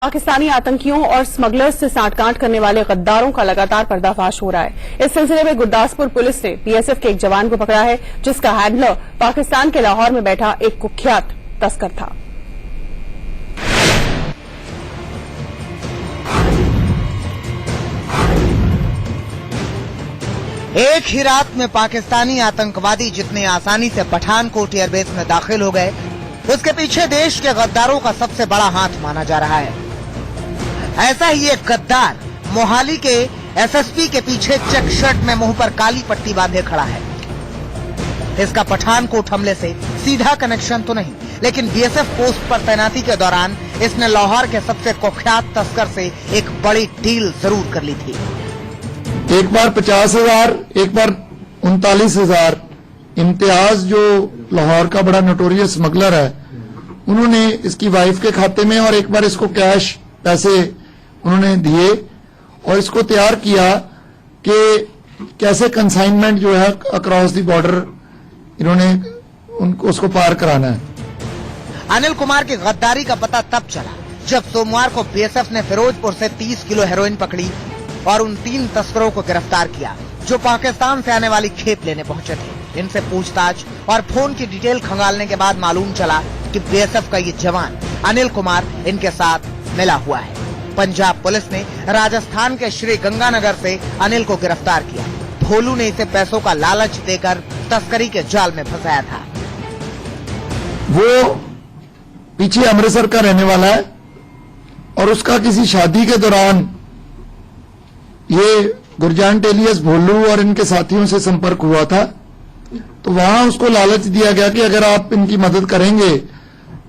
पाकिस्तानी आतंकियों और स्मगलर्स से सांठगांठ करने वाले गद्दारों का लगातार पर्दाफाश हो रहा है। इस सिलसिले में गुरदासपुर पुलिस ने बीएसएफ के एक जवान को पकड़ा है, जिसका हैंडलर पाकिस्तान के लाहौर में बैठा एक कुख्यात तस्कर था। एक ही रात में पाकिस्तानी आतंकवादी जितने आसानी से पठानकोट एयरबेस में दाखिल हो गए, उसके पीछे देश के गद्दारों का सबसे बड़ा हाथ माना जा रहा है। ऐसा ही एक गद्दार मोहाली के एसएसपी के पीछे चेक शर्ट में मुंह पर काली पट्टी बांधे खड़ा है। इसका पठानकोट हमले से सीधा कनेक्शन तो नहीं, लेकिन बीएसएफ पोस्ट पर तैनाती के दौरान इसने लाहौर के सबसे कुख्यात तस्कर से एक बड़ी डील जरूर कर ली थी। एक बार 50,000, एक बार 39,000 इम्तियाज जो लाहौर का बड़ा नोटोरियस स्मगलर है, उन्होंने इसकी वाइफ के खाते में और एक बार इसको कैश पैसे उन्होंने दिए और इसको तैयार किया कि कैसे कंसाइनमेंट जो है अक्रॉस द बॉर्डर इन्होंने उनको उसको पार कराना है। अनिल कुमार की गद्दारी का पता तब चला जब सोमवार को बीएसएफ ने फिरोजपुर से 30 किलो हेरोइन पकड़ी और उन 3 तस्करों को गिरफ्तार किया जो पाकिस्तान से आने वाली खेप लेने पहुंचे थे। इनसे पूछताछ और फोन की डिटेल खंगालने के बाद मालूम चला कि बीएसएफ का ये जवान अनिल कुमार इनके साथ मिला हुआ है। पंजाब पुलिस ने राजस्थान के श्री गंगानगर से अनिल को गिरफ्तार किया। भोलू ने इसे पैसों का लालच देकर तस्करी के जाल में फंसाया था। वो पीछे अमृतसर का रहने वाला है और उसका किसी शादी के दौरान ये गुरजान टेलियस भोलू और इनके साथियों से संपर्क हुआ था, तो वहां उसको लालच दिया गया कि अगर आप इनकी मदद करेंगे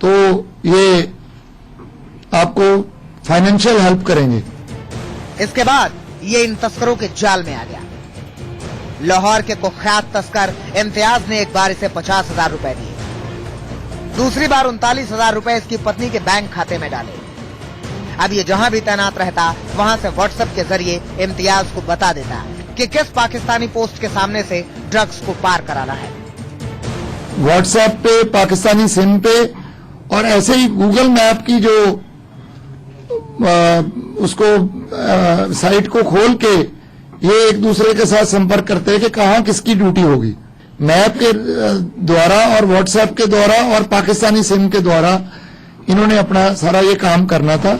तो ये आपको फाइनेंशियल हेल्प करेंगे। इसके बाद ये इन तस्करों के जाल में आ गया। लाहौर के कुख्यात तस्कर इम्तियाज ने एक बार इसे 50,000 रुपए दिए, दूसरी बार 39,000 रुपए इसकी पत्नी के बैंक खाते में डाले। अब ये जहां भी तैनात रहता, वहां से व्हाट्सएप के जरिए इम्तियाज को बता देता कि किस पाकिस्तानी पोस्ट के सामने से ड्रग्स को पार कराना है। व्हाट्सएप पे, पाकिस्तानी सिम पे और ऐसे ही गूगल मैप की जो उसको साइट को खोल के ये एक दूसरे के साथ संपर्क करते हैं कि कहाँ किसकी ड्यूटी होगी। मैप के द्वारा और व्हाट्सएप के द्वारा और पाकिस्तानी सिम के द्वारा इन्होंने अपना सारा ये काम करना था।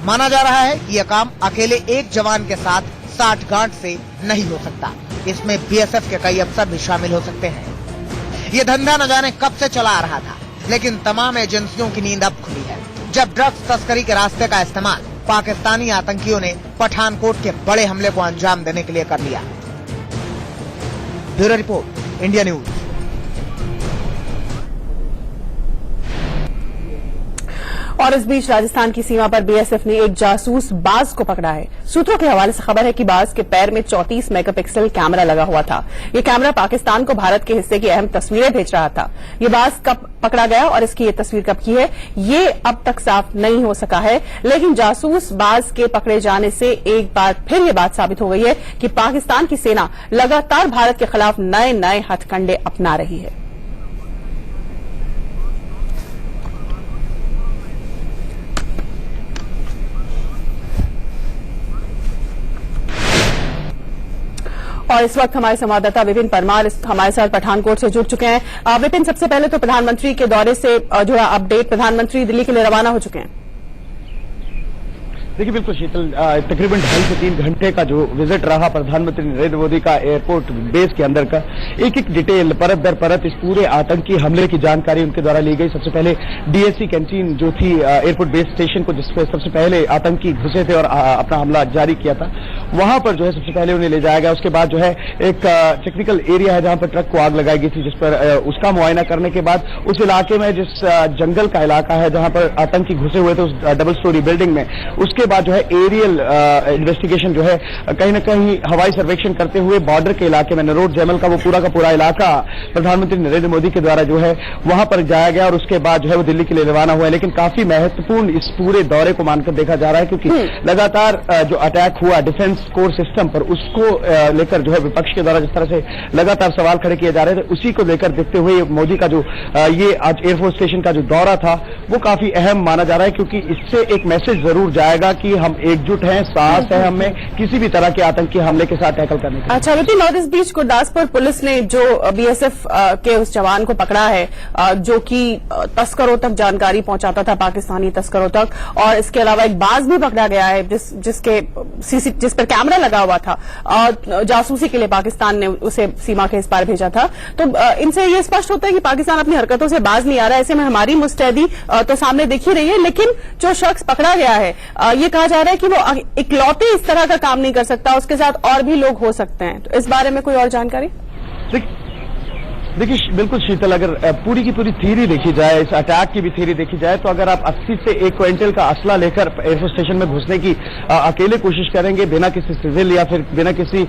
माना जा रहा है यह काम अकेले एक जवान के साथ सांठगांठ से नहीं हो सकता। इसमें बीएसएफ के कई अफसर भी शामिल हो सकते हैं। ये धंधा न जाने कब से चला आ रहा था, लेकिन तमाम एजेंसियों की नींद अब खुली है जब ड्रग्स तस्करी के रास्ते का इस्तेमाल पाकिस्तानी आतंकियों ने पठानकोट के बड़े हमले को अंजाम देने के लिए कर लिया। Bureau report, India news. और इस बीच राजस्थान की सीमा पर बीएसएफ ने एक जासूस बाज को पकड़ा है। सूत्रों के हवाले से खबर है कि बाज के पैर में 34 मेगापिक्सल कैमरा लगा हुआ था। ये कैमरा पाकिस्तान को भारत के हिस्से की अहम तस्वीरें भेज रहा था। ये बाज कब पकड़ा गया और इसकी ये तस्वीर कब की है, ये अब तक साफ नहीं हो सका है, लेकिन जासूस बाज के पकड़े जाने से एक बार फिर ये बात साबित हो गई है कि पाकिस्तान की सेना लगातार भारत के खिलाफ नए नए हथकंडे अपना रही है। और इस वक्त हमारे संवाददाता विपिन परमार हमारे साथ पठानकोट से जुड़ चुके हैं। विपिन, सबसे पहले तो प्रधानमंत्री के दौरे से जुड़ा अपडेट, प्रधानमंत्री दिल्ली के लिए रवाना हो चुके हैं। देखिए बिल्कुल शीतल, तकरीबन 2.5 से 3 घंटे का जो विजिट रहा प्रधानमंत्री नरेंद्र मोदी का एयरपोर्ट बेस के अंदर का, एक एक डिटेल परत दर परत इस पूरे आतंकी हमले की जानकारी उनके द्वारा ली गई। सबसे पहले डीएससी कैंटीन जो थी एयरपोर्ट बेस स्टेशन को, जिसपे सबसे पहले आतंकी घुसे थे और अपना हमला जारी किया था, वहां पर जो है सबसे पहले उन्हें ले जाया गया। उसके बाद जो है एक टेक्निकल एरिया है जहां पर ट्रक को आग लगाई गई थी, जिस पर उसका मुआयना करने के बाद उस इलाके में जिस जंगल का इलाका है जहां पर आतंकी घुसे हुए थे उस डबल स्टोरी बिल्डिंग में, उसके उसके बाद जो है एरियल इन्वेस्टिगेशन जो है कहीं न कहीं हवाई सर्वेक्षण करते हुए बॉर्डर के इलाके में नरोट जैमल का वो पूरा इलाका प्रधानमंत्री नरेंद्र मोदी के द्वारा जो है वहां पर जाया गया और उसके बाद जो है वो दिल्ली के लिए रवाना हुआ है। लेकिन काफी महत्वपूर्ण इस पूरे दौरे को मानकर देखा जा रहा है क्योंकि लगातार जो अटैक हुआ डिफेंस कोर सिस्टम पर उसको लेकर जो है विपक्ष के द्वारा जिस तरह से लगातार सवाल खड़े किए जा रहे थे उसी को लेकर देखते हुए मोदी का जो ये आज एयरफोर्स स्टेशन का जो दौरा था वो काफी अहम माना जा रहा है क्योंकि इससे एक मैसेज जरूर जाएगा कि हम एकजुट हैं, साहस है हमें किसी भी तरह के आतंकी हमले के साथ टैकल करने के। अच्छा विपिन, और इस बीच गुरदासपुर पुलिस ने जो बीएसएफ के उस जवान को पकड़ा है जो कि तस्करों तक जानकारी पहुंचाता था, पाकिस्तानी तस्करों तक, और इसके अलावा एक बाज भी पकड़ा गया है जिस पर कैमरा लगा हुआ था और जासूसी के लिए पाकिस्तान ने उसे सीमा के इस पार भेजा था। तो इनसे ये स्पष्ट होता है कि पाकिस्तान अपनी हरकतों से बाज नहीं आ रहा है। ऐसे में हमारी मुस्तैदी तो सामने दिख ही रही है, लेकिन जो शख्स पकड़ा गया है ये कहा जा रहा है कि वो इकलौते इस तरह का काम नहीं कर सकता, उसके साथ और भी लोग हो सकते हैं। तो इस बारे में कोई और जानकारी? देखिए बिल्कुल शीतल, अगर पूरी की पूरी थ्योरी देखी जाए, इस अटैक की भी थ्योरी देखी जाए तो अगर आप 80 से 1 क्विंटल का असला लेकर एयरफोर्स स्टेशन में घुसने की अकेले कोशिश करेंगे बिना किसी सिविल या फिर बिना किसी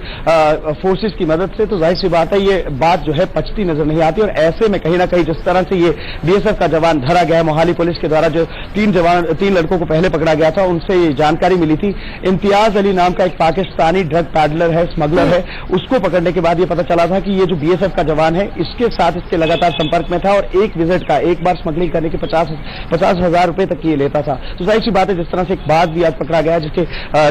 फोर्सेस की मदद से, तो जाहिर सी बात है ये बात जो है पचती नजर नहीं आती। और ऐसे में कहीं ना कहीं जिस तरह से ये बीएसएफ का जवान धरा गया है, मोहाली पुलिस के द्वारा जो 3 लड़कों को पहले पकड़ा गया था उनसे ये जानकारी मिली थी। इम्तियाज अली नाम का एक पाकिस्तानी ड्रग पैडलर है, स्मगलर है, उसको पकड़ने के बाद ये पता चला था कि ये जो बीएसएफ का जवान है के साथ इसके लगातार संपर्क में था और एक विजिट का एक बार स्मगलिंग करने के 50,000 रुपए तक ये लेता था। तो जाहिर सी बात है जिस तरह से एक बात भी आज पकड़ा गया जिसके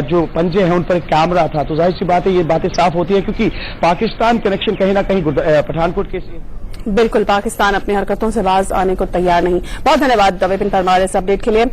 जो पंजे हैं उन पर एक कैमरा था, तो जाहिर सी बात है ये बातें साफ होती है क्योंकि पाकिस्तान कनेक्शन कहीं ना कहीं पठानकोट के बिल्कुल पाकिस्तान अपनी हरकतों से बाज आने को तैयार नहीं। बहुत धन्यवाद विपिन परमार इस अपडेट के लिए।